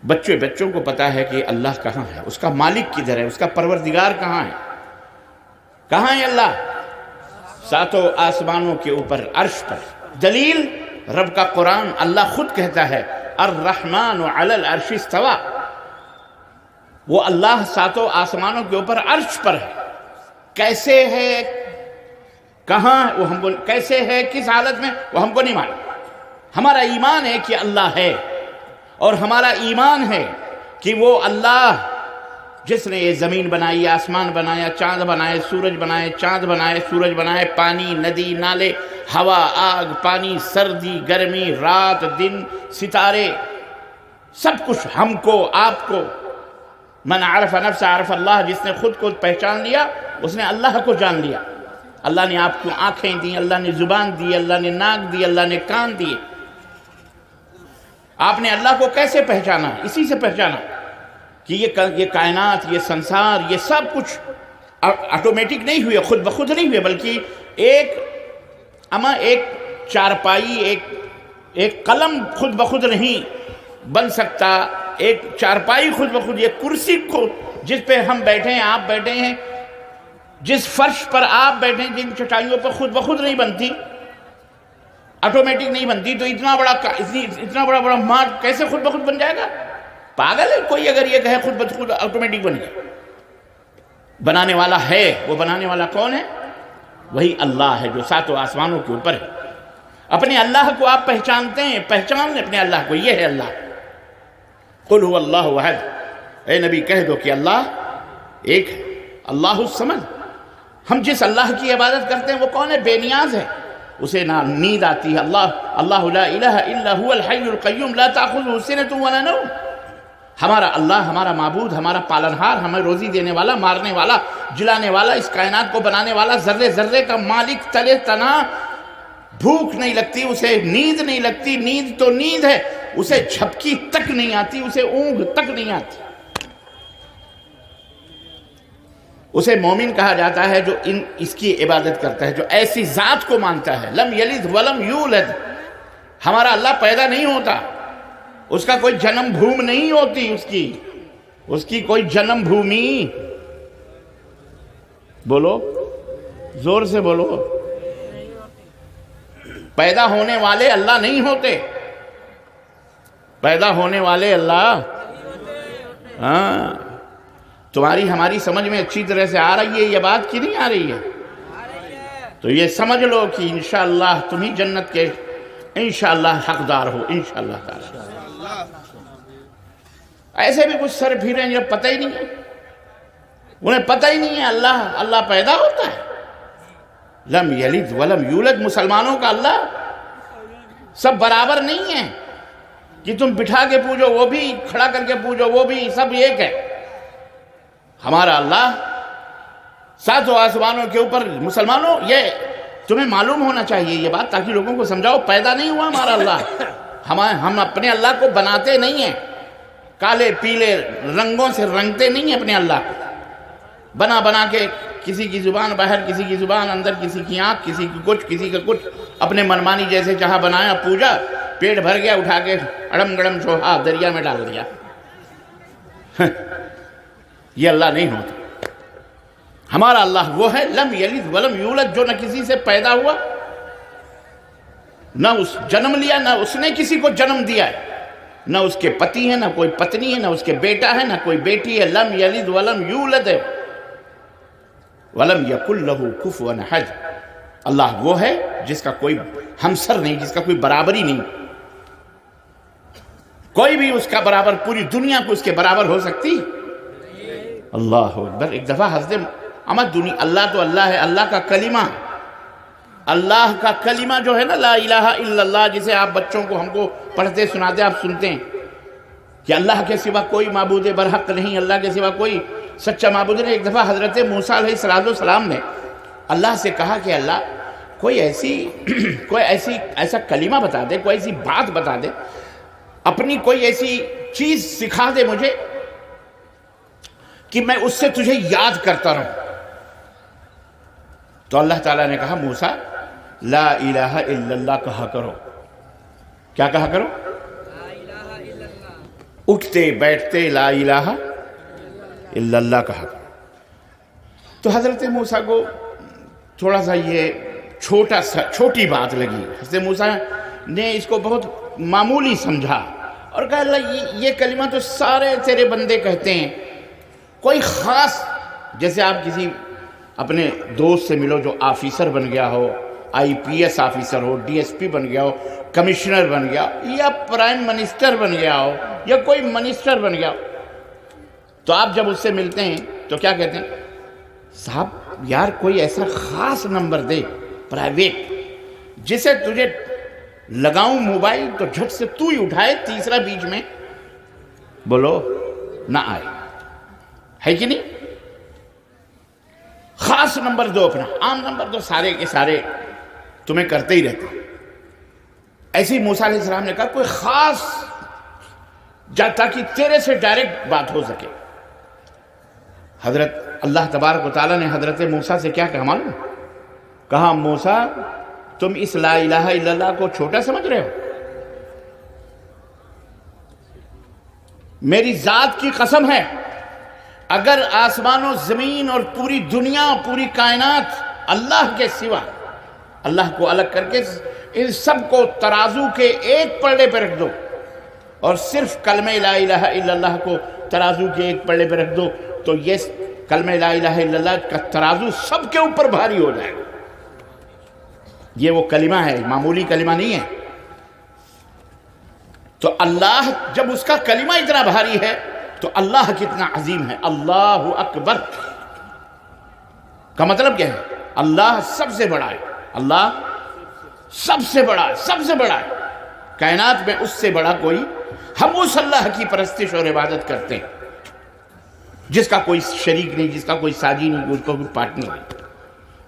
بچوں کو پتا ہے کہ اللہ کہاں ہے، اس کا مالک کدھر ہے، اس کا پروردگار کہاں ہے، کہاں ہے اللہ؟ ساتوں آسمانوں کے اوپر عرش پر۔ دلیل رب کا قرآن، اللہ خود کہتا ہے الرحمن علی العرش استوى، وہ اللہ ساتوں آسمانوں کے اوپر عرش پر ہے۔ کیسے ہے، کہاں وہ ہم کو، کیسے ہے، کس حالت میں، وہ ہم کو نہیں معلوم۔ ہمارا ایمان ہے کہ اللہ ہے، اور ہمارا ایمان ہے کہ وہ اللہ جس نے یہ زمین بنائی، آسمان بنایا، چاند بنائے، سورج بنائے، چاند بنائے، سورج بنائے، پانی، ندی، نالے، ہوا، آگ، پانی، سردی، گرمی، رات، دن، ستارے، سب کچھ ہم کو، آپ کو۔ من عرف نفس عرف اللہ، جس نے خود کو پہچان لیا اس نے اللہ کو جان لیا۔ اللہ نے آپ کو آنکھیں دی، اللہ نے زبان دی، اللہ نے ناک دی، اللہ نے کان دیے۔ آپ نے اللہ کو کیسے پہچانا؟ اسی سے پہچانا کہ یہ کائنات، یہ سنسار، یہ سب کچھ آٹومیٹک نہیں ہوئے، خود بخود نہیں ہوئے، بلکہ ایک چارپائی، ایک قلم خود بخود نہیں بن سکتا، ایک چارپائی خود بخود، یہ کرسی کو جس پہ ہم بیٹھے ہیں، آپ بیٹھے ہیں، جس فرش پر آپ بیٹھے ہیں، جن چٹائیوں پر خود بخود نہیں بنتی، آٹومیٹک نہیں بنتی، تو اتنا بڑا مارٹ کیسے خود بخود بن جائے گا؟ پاگل ہے کوئی اگر یہ کہے خود بخود آٹومیٹک بن جائے۔ بنانے والا ہے، وہ بنانے والا کون ہے؟ وہی اللہ ہے جو ساتوں آسمانوں کے اوپر ہے۔ اپنے اللہ کو آپ پہچانتے ہیں، پہچان لیں اپنے اللہ کو، یہ ہے اللہ۔ قل هو اللہ احد، اے نبی کہہ دو کہ اللہ ایک ہے، اللہ الصمد۔ ہم جس اللہ کی عبادت کرتے ہیں وہ کون ہے؟ بے نیاز ہے، اسے نہ نیند آتی ہے۔ اللہ لا الہ الا هو الحی القیوم لا تأخذہ سنۃ ولا نوم۔ ہمارا اللہ، ہمارا معبود، ہمارا پالنہار، ہمیں روزی دینے والا، مارنے والا، جلانے والا، اس کائنات کو بنانے والا، ذرے ذرے کا مالک، تلے تنا، بھوک نہیں لگتی اسے، نیند نہیں لگتی، نیند تو نیند ہے، اسے جھپکی تک نہیں آتی، اسے اونگ تک نہیں آتی۔ اسے مومن کہا جاتا ہے جو اس کی عبادت کرتا ہے، جو ایسی ذات کو مانتا ہے۔ لم یلد ولم یولد، ہمارا اللہ پیدا نہیں ہوتا، اس کا کوئی جنم بھوم نہیں ہوتی، اس کی کوئی جنم بھومی، بولو زور سے بولو، پیدا ہونے والے اللہ نہیں ہوتے، پیدا ہونے والے اللہ، ہاں۔ تمہاری ہماری سمجھ میں اچھی طرح سے آ رہی ہے یہ بات کہ نہیں آ رہی ہے؟ تو یہ سمجھ لو کہ انشاءاللہ تم ہی جنت کے انشاءاللہ حقدار ہو، انشاءاللہ تعالی۔ ایسے بھی کچھ سر پھرے ہیں جو پتہ ہی نہیں ہے، انہیں پتہ ہی نہیں ہے اللہ پیدا ہوتا ہے۔ لم یلد ولم یولد، مسلمانوں کا اللہ سب برابر نہیں ہے کہ تم بٹھا کے پوجو وہ بھی، کھڑا کر کے پوجو وہ بھی، سب ایک ہے۔ ہمارا اللہ ساتوں آسمانوں کے اوپر، مسلمانوں یہ تمہیں معلوم ہونا چاہیے یہ بات، تاکہ لوگوں کو سمجھاؤ پیدا نہیں ہوا ہمارا اللہ، ہم اپنے اللہ کو بناتے نہیں ہیں، کالے پیلے رنگوں سے رنگتے نہیں ہیں اپنے اللہ کو، بنا کے کسی کی زبان باہر، کسی کی زبان اندر، کسی کی آنکھ، کسی کی کچھ، کسی کا کچھ، اپنے منمانی جیسے چاہا بنایا، پوجا، پیٹ بھر گیا، اٹھا کے اڑم گڑم چھوڑا دریا میں ڈال دیا۔ یہ اللہ نہیں ہوتا۔ ہمارا اللہ وہ ہے لم یلد ولم یولد، جو نہ کسی سے پیدا ہوا، نہ اس جنم لیا، نہ اس نے کسی کو جنم دیا ہے، نہ اس کے پتی ہے، نہ کوئی پتنی ہے، نہ اس کے بیٹا ہے، نہ کوئی بیٹی ہے۔ لم یلد ولم یولد ولم یکن لہ کفوا احد۔ اللہ وہ ہے جس کا کوئی ہمسر نہیں، جس کا کوئی برابری نہیں، کوئی بھی اس کا برابر، پوری دنیا کو اس کے برابر ہو سکتی؟ اللہ اکبر۔ ایک دفعہ حضرت اللہ تو اللہ ہے، اللہ کا کلمہ جو ہے نا، لا الہ الا اللہ، جسے آپ بچوں کو ہم کو پڑھتے سناتے آپ سنتے ہیں کہ اللہ کے سوا کوئی معبود برحق نہیں، اللہ کے سوا کوئی سچا معبود نہیں۔ ایک دفعہ حضرت موسیٰ علیہ السلام نے اللہ سے کہا کہ اللہ کوئی ایسا کلمہ بتا دے، کوئی ایسی بات بتا دے، اپنی کوئی ایسی چیز سکھا دے مجھے کہ میں اس سے تجھے یاد کرتا رہوں۔ تو اللہ تعالیٰ نے کہا موسیٰ لا الہ الا اللہ کہا کرو۔ کیا کہا کرو؟ اٹھتے بیٹھتے لا الہ الا اللہ کہا۔ تو حضرت موسیٰ کو تھوڑا سا یہ چھوٹی بات لگی، حضرت موسیٰ نے اس کو بہت معمولی سمجھا اور کہا اللہ یہ کلمہ تو سارے تیرے بندے کہتے ہیں، کوئی خاص، جیسے آپ کسی اپنے دوست سے ملو جو آفیسر بن گیا ہو، آئی پی ایس آفیسر ہو، ڈی ایس پی بن گیا ہو، کمشنر بن گیا ہو، یا پرائم منسٹر بن گیا ہو، یا کوئی منسٹر بن گیا ہو، تو آپ جب اس سے ملتے ہیں تو کیا کہتے ہیں؟ صاحب یار کوئی ایسا خاص نمبر دے پرائیویٹ جسے تجھے لگاؤں موبائل تو جھٹ سے تو ہی اٹھائے، تیسرا بیچ میں بولو نہ آئے، ہے کہ نہیں؟ خاص نمبر دو، اپنا عام نمبر دو، سارے کے سارے تمہیں کرتے ہی رہتے۔ ایسے ہی موسیٰ علیہ السلام نے کہا کوئی خاص تاکہ تیرے سے ڈائریکٹ بات ہو سکے۔ حضرت اللہ تبارک و تعالیٰ نے حضرت موسیٰ سے کیا کہا معلوم؟ کہا موسیٰ تم اس لا الہ الا اللہ کو چھوٹا سمجھ رہے ہو؟ میری ذات کی قسم ہے اگر آسمان و زمین اور پوری دنیا پوری کائنات اللہ کے سوا، اللہ کو الگ کر کے ان سب کو ترازو کے ایک پلڑے پہ رکھ دو اور صرف کلمہ لا الہ الا اللہ کو ترازو کے ایک پلڑے پہ رکھ دو تو یہ کلمہ لا الہ الا اللہ کا ترازو سب کے اوپر بھاری ہو جائے گا۔ یہ وہ کلمہ ہے، معمولی کلمہ نہیں ہے۔ تو اللہ جب اس کا کلمہ اتنا بھاری ہے تو اللہ کتنا عظیم ہے۔ اللہ اکبر کا مطلب کیا ہے؟ اللہ سب سے بڑا ہے، اللہ سب سے بڑا ہے، سب سے بڑا ہے کائنات میں، اس سے بڑا کوئی۔ ہم اس اللہ کی پرستش اور عبادت کرتے ہیں جس کا کوئی شریک نہیں، جس کا کوئی ساجی نہیں، اس کو کوئی پارٹنر نہیں۔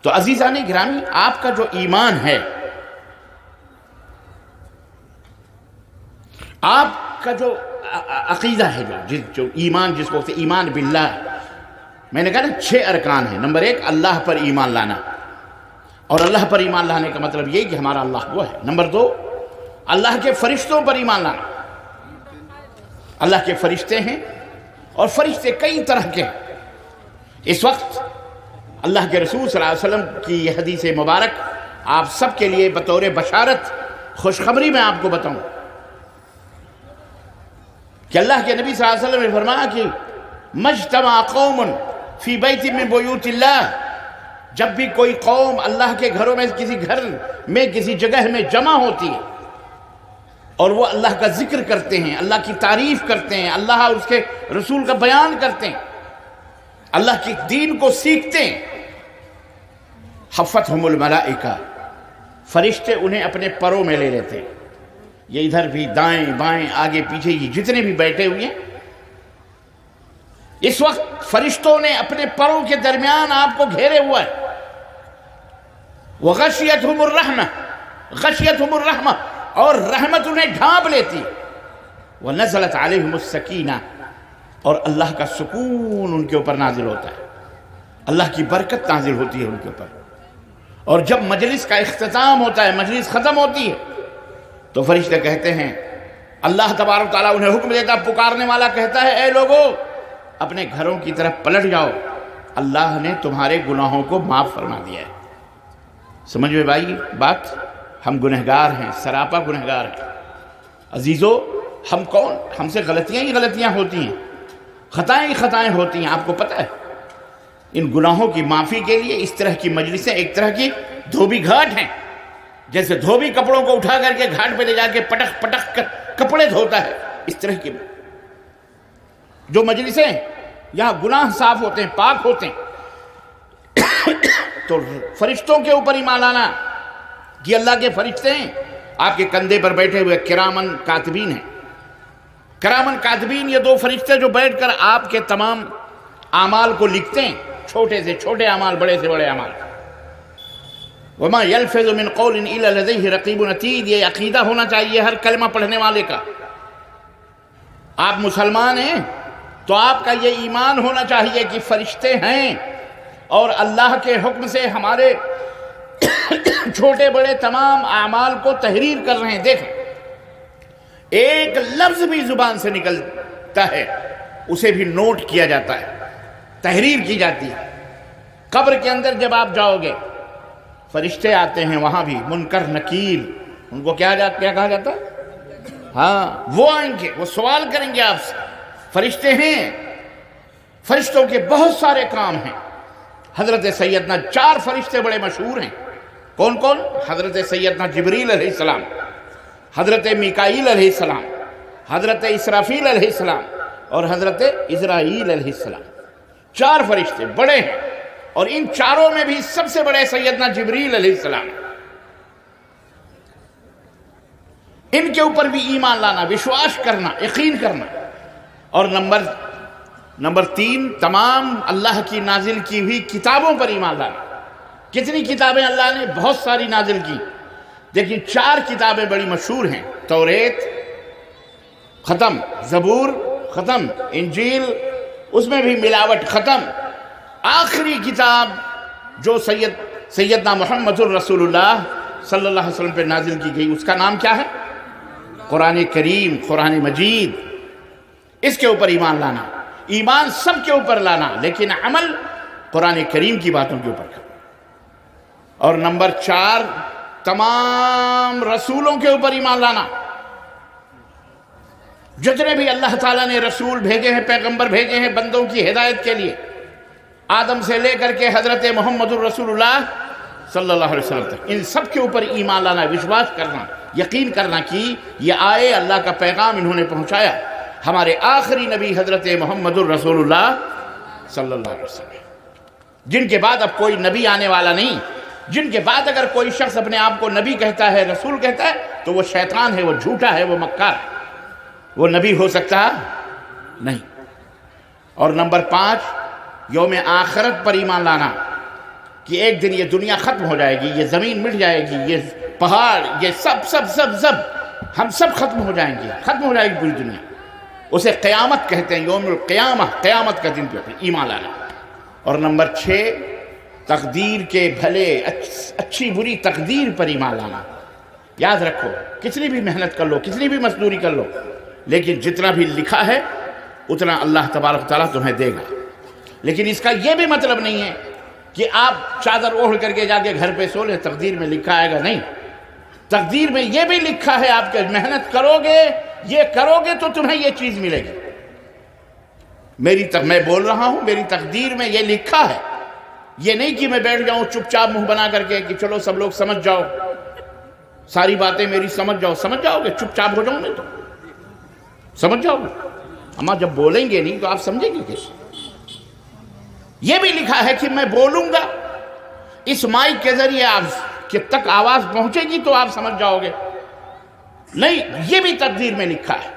تو عزیزان گرامی آپ کا جو ایمان ہے، آپ کا جو عقیدہ ہے، جو ایمان جس کو ایمان باللہ، میں نے کہا نا 6 ارکان ہیں۔ نمبر 1 اللہ پر ایمان لانا، اور اللہ پر ایمان لانے کا مطلب یہ کہ ہمارا اللہ وہ ہے۔ نمبر 2 اللہ کے فرشتوں پر ایمان لانا، اللہ کے فرشتے ہیں اور فرشتے کئی طرح کے ہیں۔ اس وقت اللہ کے رسول صلی اللہ علیہ وسلم کی یہ حدیث مبارک آپ سب کے لیے بطور بشارت خوشخبری میں آپ کو بتاؤں کہ اللہ کے نبی صلی اللہ علیہ وسلم نے فرمایا کہ مجتمع قوم فی بیت من بیوت اللہ، جب بھی کوئی قوم اللہ کے گھروں میں، کسی گھر میں، کسی جگہ میں جمع ہوتی ہے اور وہ اللہ کا ذکر کرتے ہیں، اللہ کی تعریف کرتے ہیں، اللہ اور اس کے رسول کا بیان کرتے ہیں، اللہ کی دین کو سیکھتے ہیں، حفتہم الملائکہ، فرشتے انہیں اپنے پروں میں لے لیتے ہیں۔ یہ ادھر بھی، دائیں بائیں، آگے پیچھے، یہ جتنے بھی بیٹھے ہوئے ہیں، اس وقت فرشتوں نے اپنے پروں کے درمیان آپ کو گھیرے ہوا ہے۔ وغشیتہم الرحمہ، غشیتہم الرحمہ، اور رحمت انہیں ڈھانپ لیتی۔ وَنَزَلَتْ عَلَيْهِمُ السَّكِينَةُ، اور اللہ کا سکون ان کے اوپر نازل ہوتا ہے، اللہ کی برکت نازل ہوتی ہے ان کے اوپر۔ اور جب مجلس کا اختتام ہوتا ہے، مجلس ختم ہوتی ہے، تو فرشتے کہتے ہیں، اللہ تبارک و تعالیٰ انہیں حکم دیتا، پکارنے والا کہتا ہے اے لوگو اپنے گھروں کی طرف پلٹ جاؤ، اللہ نے تمہارے گناہوں کو معاف فرما دیا ہے۔ سمجھ میں بھائی بات؟ ہم گنہگار ہیں، سراپا گنہگار ہیں۔ عزیزو ہم کون؟ ہم سے غلطیاں ہی غلطیاں ہوتی ہیں، خطائیں ہی خطائیں ہوتی ہیں، آپ کو پتہ ہے۔ ان گناہوں کی معافی کے لیے اس طرح کی مجلسیں ایک طرح کی دھوبی گھاٹ ہیں، جیسے دھوبی کپڑوں کو اٹھا کر کے گھاٹ پہ لے جا کے پٹک پٹک کر کپڑے دھوتا ہے، اس طرح کی جو مجلسیں یہاں گناہ صاف ہوتے ہیں، پاک ہوتے ہیں۔ تو فرشتوں کے اوپر ایمان لانا کہ اللہ کے فرشتے ہیں، آپ کے کندھے پر بیٹھے ہوئے کرامن کاتبین ہیں۔ کرامن کاتبین یہ 2 فرشتے جو بیٹھ کر آپ کے تمام اعمال کو لکھتے ہیں، چھوٹے سے چھوٹے اعمال، بڑے سے بڑے اعمال۔ وَمَا يَلْفِظُ مِنْ قَوْلٍ إِلَّا لَدَيْهِ رَقِيبٌ عَتِيدٌ، یہ عقیدہ ہونا چاہیے ہر کلمہ پڑھنے والے کا۔ آپ مسلمان ہیں تو آپ کا یہ ایمان ہونا چاہیے کہ فرشتے ہیں اور اللہ کے حکم سے ہمارے چھوٹے بڑے تمام اعمال کو تحریر کر رہے ہیں۔ دیکھیں ایک لفظ بھی زبان سے لکھتا ہے اسے بھی نوٹ کیا جاتا ہے، تحریر کی جاتی ہے۔ قبر کے اندر جب آپ جاؤ گے فرشتے آتے ہیں، وہاں بھی منکر نکیر، ان کو کیا کہا جاتا ہے؟ ہاں، وہ آئیں گے، وہ سوال کریں گے آپ سے۔ فرشتے ہیں، فرشتوں کے بہت سارے کام ہیں۔ حضرت سیدنا 4 فرشتے بڑے مشہور ہیں۔ کون کون؟ حضرت سیدنا جبریل علیہ السلام، حضرت میکائیل علیہ السلام، حضرت اسرافیل علیہ السلام اور حضرت عزرائیل علیہ السلام۔ 4 فرشتے بڑے ہیں، اور ان چاروں میں بھی سب سے بڑے سیدنا جبریل علیہ السلام۔ ان کے اوپر بھی ایمان لانا، وشواس کرنا، یقین کرنا۔ اور نمبر 3، تمام اللہ کی نازل کی ہوئی کتابوں پر ایمان لانا۔ کتنی کتابیں اللہ نے؟ بہت ساری نازل کی، لیکن 4 کتابیں بڑی مشہور ہیں۔ توریت ختم، زبور ختم، انجیل اس میں بھی ملاوٹ ختم۔ آخری کتاب جو سیدنا محمد الرسول اللہ صلی اللہ علیہ وسلم پہ نازل کی گئی، اس کا نام کیا ہے؟ قرآن کریم، قرآن مجید۔ اس کے اوپر ایمان لانا، ایمان سب کے اوپر لانا، لیکن عمل قرآن کریم کی باتوں کے اوپر کرنا۔ اور نمبر 4، تمام رسولوں کے اوپر ایمان لانا۔ جتنے بھی اللہ تعالیٰ نے رسول بھیجے ہیں، پیغمبر بھیجے ہیں بندوں کی ہدایت کے لیے، آدم سے لے کر کے حضرت محمد الرسول اللہ صلی اللہ علیہ وسلم تک، ان سب کے اوپر ایمان لانا، وشواس کرنا، یقین کرنا کہ یہ آئے، اللہ کا پیغام انہوں نے پہنچایا۔ ہمارے آخری نبی حضرت محمد الرسول اللہ صلی اللہ علیہ وسلم، جن کے بعد اب کوئی نبی آنے والا نہیں، جن کے بعد اگر کوئی شخص اپنے آپ کو نبی کہتا ہے، رسول کہتا ہے، تو وہ شیطان ہے، وہ جھوٹا ہے، وہ مکار ہے، وہ نبی ہو سکتا نہیں۔ اور نمبر 5، یوم آخرت پر ایمان لانا، کہ ایک دن یہ دنیا ختم ہو جائے گی، یہ زمین مٹ جائے گی، یہ پہاڑ، یہ سب ہم سب ختم ہو جائیں گے، ختم ہو جائے گی پوری دنیا۔ اسے قیامت کہتے ہیں، یوم القیامہ، قیامت کا دن پہ ایمان لانا۔ اور نمبر 6، تقدیر کے بھلے اچھی بری تقدیر پر ایمان لانا۔ یاد رکھو، کتنی بھی محنت کر لو، کتنی بھی مزدوری کر لو، لیکن جتنا بھی لکھا ہے اتنا اللہ تبارک تعالیٰ تمہیں دے گا۔ لیکن اس کا یہ بھی مطلب نہیں ہے کہ آپ چادر اوڑھ کر کے جا کے گھر پہ سو لیں، تقدیر میں لکھا آئے گا، نہیں۔ تقدیر میں یہ بھی لکھا ہے، آپ محنت کرو گے، یہ کرو گے تو تمہیں یہ چیز ملے گی۔ میں بول رہا ہوں، میری تقدیر میں یہ لکھا ہے، یہ نہیں کہ میں بیٹھ جاؤں چپ چاپ منہ بنا کر کے کہ چلو سب لوگ سمجھ جاؤ، ساری باتیں میری سمجھ جاؤ گے، چپ چاپ ہو جاؤں میں تو سمجھ جاؤ گے، اما جب بولیں گے نہیں تو آپ سمجھیں گے کیسے؟ یہ بھی لکھا ہے کہ میں بولوں گا، اس مائک کے ذریعے آپ تک آواز پہنچے گی تو آپ سمجھ جاؤ گے، نہیں، یہ بھی تقدیر میں لکھا ہے۔